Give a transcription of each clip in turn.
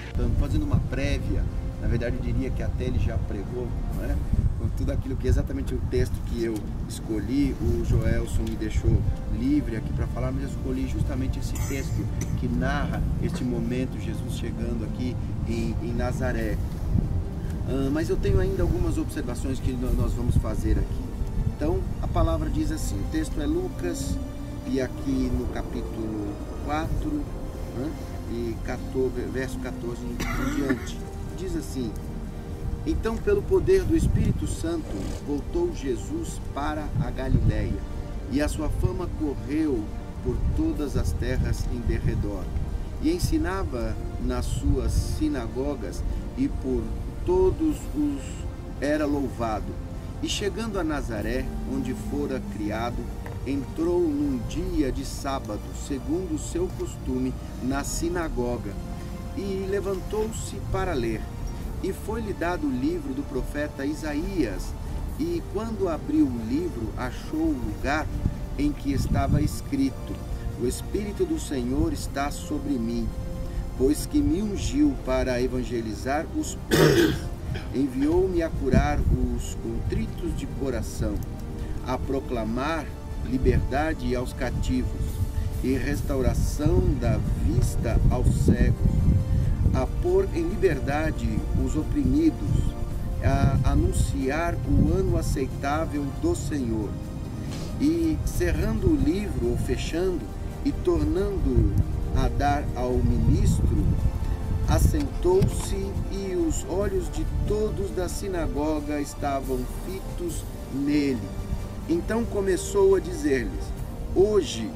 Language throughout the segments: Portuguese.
Estamos fazendo uma prévia, na verdade eu diria que até ele já pregou, não é? Com tudo aquilo que exatamente o texto que eu escolhi, o Joelson me deixou livre aqui para falar, mas eu escolhi justamente esse texto que narra este momento, Jesus chegando aqui em Nazaré. Mas eu tenho ainda algumas observações que nós vamos fazer aqui. Então, a palavra diz assim, o texto é Lucas, e aqui no capítulo 4, e 14, verso 14 em diante, diz assim: então, pelo poder do Espírito Santo, voltou Jesus para a Galileia, e a sua fama correu por todas as terras em derredor, e ensinava nas suas sinagogas, e por todos os era louvado. E chegando a Nazaré, onde fora criado, entrou num dia de sábado, segundo o seu costume, na sinagoga, e levantou-se para ler. E foi-lhe dado o livro do profeta Isaías, e quando abriu o livro, achou o lugar em que estava escrito: o Espírito do Senhor está sobre mim, pois que me ungiu para evangelizar os pobres, enviou-me a curar os contritos de coração, a proclamar liberdade aos cativos e restauração da vista aos cegos, a pôr em liberdade os oprimidos, a anunciar o ano aceitável do Senhor. E cerrando o livro, ou fechando, e tornando a dar ao ministro, assentou-se, e os olhos de todos da sinagoga estavam fitos nele. Então começou a dizer-lhes: hoje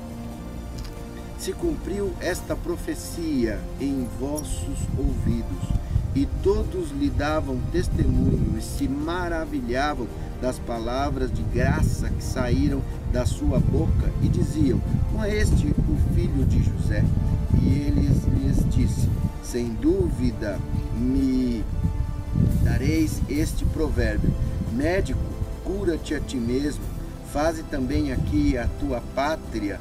se cumpriu esta profecia em vossos ouvidos. E todos lhe davam testemunho e se maravilhavam das palavras de graça que saíram da sua boca, e diziam: não é este o filho de José? E ele lhes disse: sem dúvida me dareis este provérbio: médico, cura-te a ti mesmo, faze também aqui a tua pátria,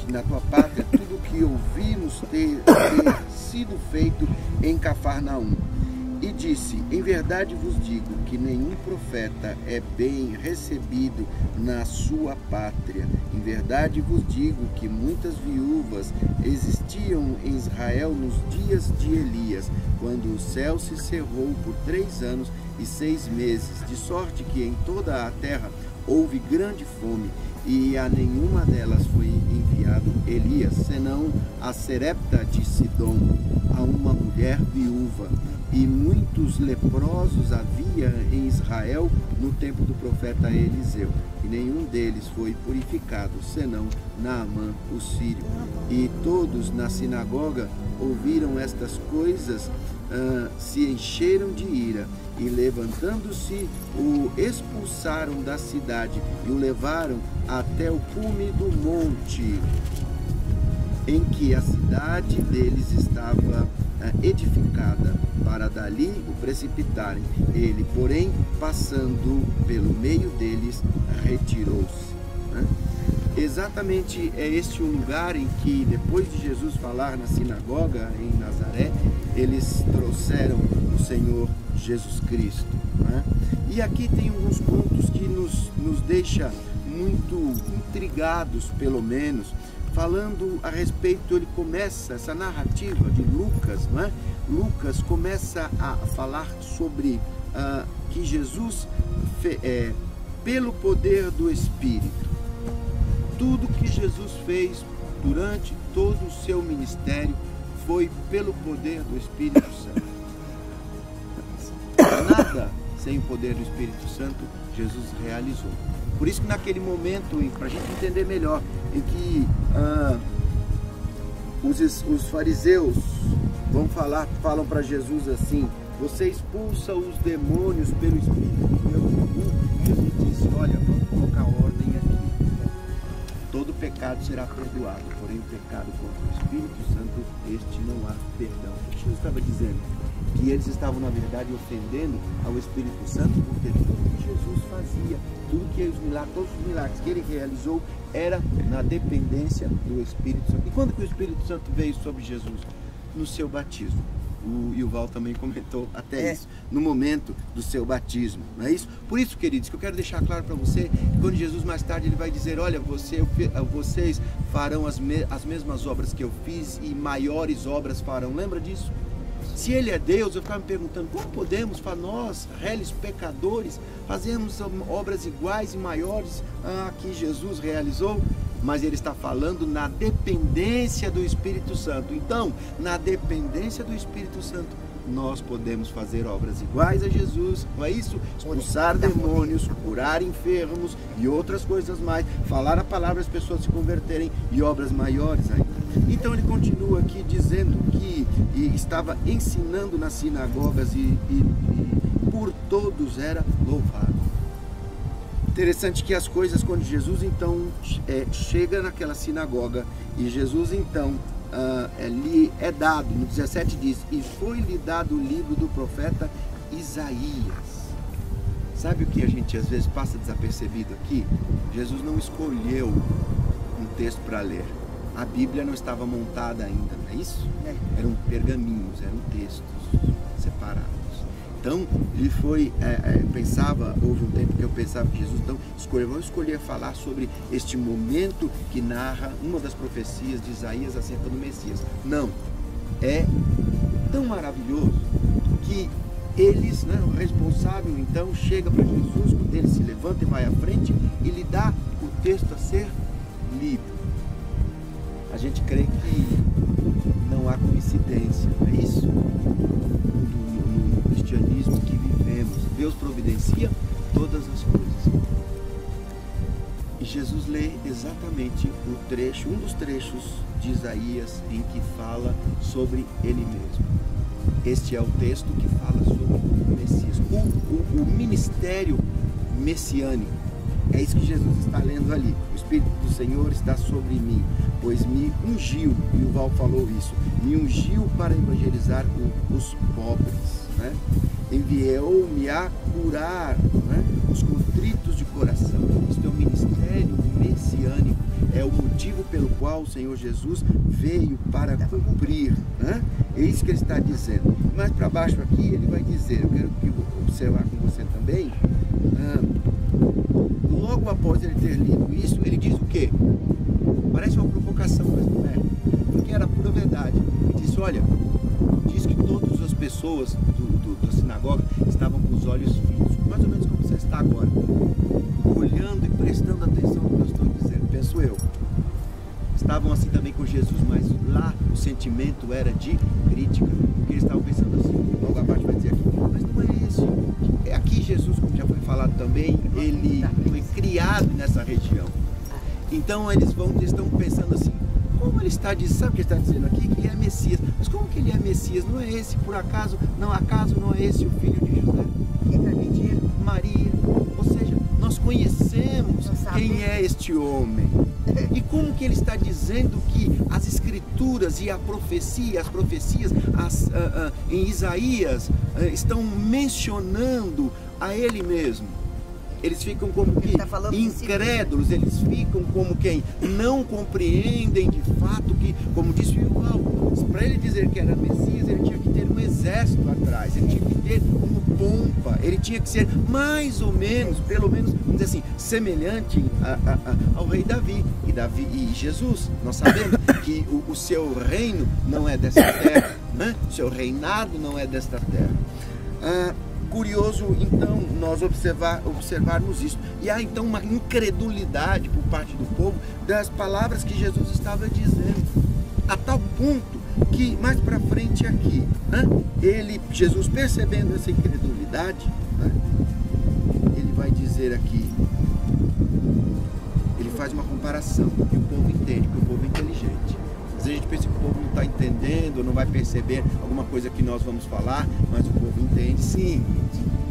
na tua pátria, tudo que ouvimos ter sido feito em Cafarnaum. E disse: em verdade vos digo que nenhum profeta é bem recebido na sua pátria. Em verdade vos digo que muitas viúvas existiam em Israel nos dias de Elias, quando o céu se cerrou por 3 anos e 6 meses, de sorte que em toda a terra houve grande fome, e a nenhuma delas foi enviado Elias, senão a Serepta de Sidom, a uma mulher viúva. E muitos leprosos havia em Israel no tempo do profeta Eliseu, e nenhum deles foi purificado, senão Naamã o sírio. E todos na sinagoga ouviram estas coisas, se encheram de ira, e levantando-se, o expulsaram da cidade e o levaram até o cume do monte em que a cidade deles estava edificada, para dali o precipitarem. Ele, porém, passando pelo meio deles, retirou-se. Exatamente é este o lugar em que, depois de Jesus falar na sinagoga em Nazaré, eles trouxeram o Senhor Jesus Cristo. E aqui tem alguns pontos que nos deixa muito intrigados, pelo menos, falando a respeito. Ele começa essa narrativa de Lucas, Lucas começa a falar sobre que Jesus, pelo poder do Espírito, tudo que Jesus fez durante todo o seu ministério foi pelo poder do Espírito Santo. Nada sem o poder do Espírito Santo Jesus realizou. Por isso que naquele momento, para a gente entender melhor, em que os fariseus falam para Jesus assim: você expulsa os demônios pelo Espírito de Deus. Jesus disse: olha, vamos colocar ordem aqui. Todo pecado será perdoado, porém o pecado contra o Espírito Santo, este não há perdão. O que Jesus estava dizendo? Que eles estavam, na verdade, ofendendo ao Espírito Santo, porque tudo que Jesus fazia, todos os milagres que ele realizou, era na dependência do Espírito Santo. E quando que o Espírito Santo veio sobre Jesus? No seu batismo. O Yuval também comentou até isso, no momento do seu batismo, não é isso? Por isso, queridos, que eu quero deixar claro para você, que quando Jesus mais tarde ele vai dizer, olha, vocês farão as mesmas obras que eu fiz e maiores obras farão. Lembra disso? Se ele é Deus, eu ficava me perguntando, como podemos, nós, réis pecadores, fazermos obras iguais e maiores a que Jesus realizou? Mas ele está falando na dependência do Espírito Santo. Então, na dependência do Espírito Santo, nós podemos fazer obras iguais a Jesus, não é isso? Expulsar demônios, curar enfermos e outras coisas mais, falar a palavra, as pessoas se converterem e obras maiores ainda. Então ele continua aqui dizendo que estava ensinando nas sinagogas e por todos era louvado. Interessante que as coisas, quando Jesus então chega naquela sinagoga e Jesus então lhe é dado, no 17 diz, e foi-lhe dado o livro do profeta Isaías. Sabe o que a gente às vezes passa desapercebido aqui? Jesus não escolheu um texto para ler. A Bíblia não estava montada ainda, não é isso? Eram pergaminhos, eram textos separados. Então, ele houve um tempo que eu pensava que Jesus, então, vamos escolher falar sobre este momento que narra uma das profecias de Isaías acerca do Messias. Não, é tão maravilhoso que eles, o responsável, então, chega para Jesus, quando ele se levanta e vai à frente e lhe dá o texto a ser lido. A gente crê que não há coincidência, não é isso? No cristianismo que vivemos, Deus providencia todas as coisas. E Jesus lê exatamente um dos trechos de Isaías em que fala sobre ele mesmo. Este é o texto que fala sobre o Messias, o ministério messiânico. É isso que Jesus está lendo ali. O Espírito do Senhor está sobre mim, pois me ungiu, e o Val falou isso, me ungiu para evangelizar os pobres, enviou-me a curar os contritos de coração. Isto é um ministério messiânico, é o motivo pelo qual o Senhor Jesus veio para cumprir. É isso que ele está dizendo. Mais para baixo aqui ele vai dizer, eu quero observar com você também, logo após ele ter lido isso, ele diz o quê? Parece uma provocação, mas não é, porque era pura verdade. Ele disse, olha, diz que todas as pessoas da sinagoga estavam com os olhos fitos, mais ou menos como você está agora, olhando e prestando atenção no que eu estou dizendo, penso eu. Estavam assim também com Jesus, mas lá o sentimento era de crítica, porque eles estavam pensando assim, logo abaixo vai dizer aqui, mas não é isso. Aqui Jesus, como já foi falado também, ele foi criado nessa região. Então eles estão pensando assim, como ele está dizendo, sabe o que ele está dizendo aqui? Que ele é Messias. Mas como que ele é Messias? Não é esse, por acaso, não é esse o filho de José? E de Maria? Ou seja, nós conhecemos quem é este homem. E como que ele está dizendo que as escrituras e as profecias em Isaías estão mencionando a ele mesmo? Eles ficam como que incrédulos, eles ficam como quem não compreendem de fato que, como disse o Yuval, para ele dizer que era Messias, ele tinha que ter um exército atrás, ele tinha que ter uma pompa, ele tinha que ser mais ou menos, pelo menos, vamos dizer assim, semelhante ao rei Davi. E Jesus, nós sabemos que o seu reino não é desta terra, o seu reinado não é desta terra. Curioso, então, nós observarmos isso. E há, então, uma incredulidade por parte do povo das palavras que Jesus estava dizendo. A tal ponto que, mais para frente aqui, Jesus percebendo essa incredulidade, ele vai dizer aqui, ele faz uma comparação, que o povo entende, que o povo é inteligente. Às vezes a gente pensa que o povo não está entendendo, não vai perceber alguma coisa que nós vamos falar, mas o povo entende sim.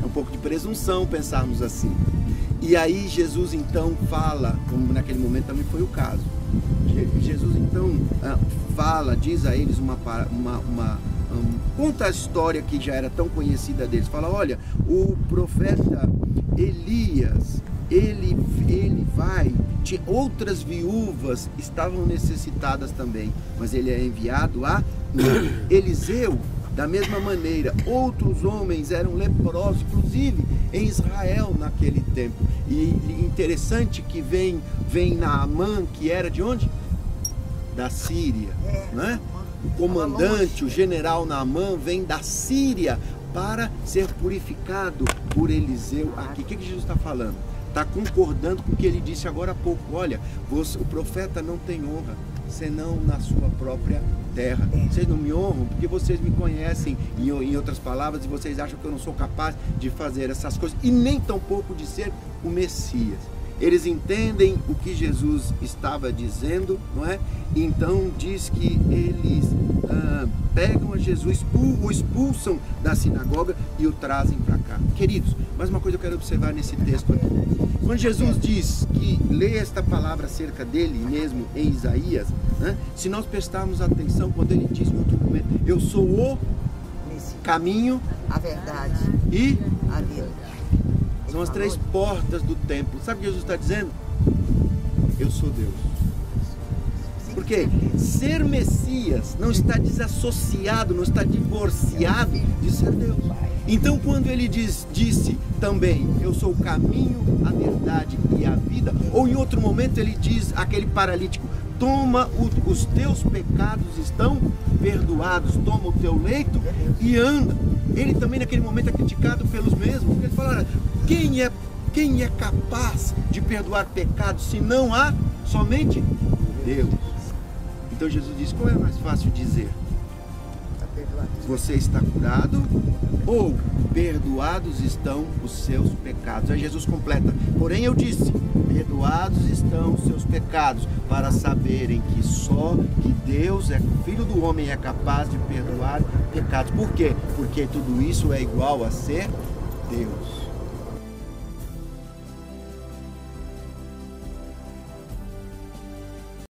É um pouco de presunção pensarmos assim. E aí Jesus então fala, como naquele momento também foi o caso. Jesus então diz a eles conta a história que já era tão conhecida deles. Fala, olha, o profeta Elias, ele vai, outras viúvas estavam necessitadas também, mas ele é enviado a Eliseu. Da mesma maneira, outros homens eram leprosos, inclusive em Israel naquele tempo. E interessante que vem Naamã, que era de onde? Da Síria, né? O comandante, o general Naamã, vem da Síria para ser purificado por Eliseu aqui. O que Jesus está falando? Está concordando com o que ele disse agora há pouco. Olha, o profeta não tem honra senão na sua própria terra. Vocês não me honram porque vocês me conhecem, em outras palavras, e vocês acham que eu não sou capaz de fazer essas coisas, e nem tampouco de ser o Messias. Eles entendem o que Jesus estava dizendo, não é? Então diz que eles pegam a Jesus, o expulsam da sinagoga e o trazem para cá. Queridos, mais uma coisa eu quero observar nesse texto aqui. Quando Jesus diz que lê esta palavra acerca dele mesmo em Isaías, né? Se nós prestarmos atenção quando ele diz em outro momento, eu sou o caminho, a verdade e a vida. São as três portas do templo. Sabe o que Jesus está dizendo? Eu sou Deus. Porque ser Messias não está desassociado, não está divorciado de ser Deus. Então quando ele disse também, eu sou o caminho, a verdade e a vida, ou em outro momento ele diz àquele paralítico, toma os teus pecados estão perdoados, toma o teu leito e anda. Ele também naquele momento é criticado pelos mesmos, porque ele fala, quem é capaz de perdoar pecados se não há somente Deus? Então Jesus diz, qual é mais fácil dizer? Você está curado ou perdoados estão os seus pecados? Aí Jesus completa, porém eu disse, perdoados estão os seus pecados, para saberem que só que Deus, o Filho do Homem, é capaz de perdoar pecados. Por quê? Porque tudo isso é igual a ser Deus.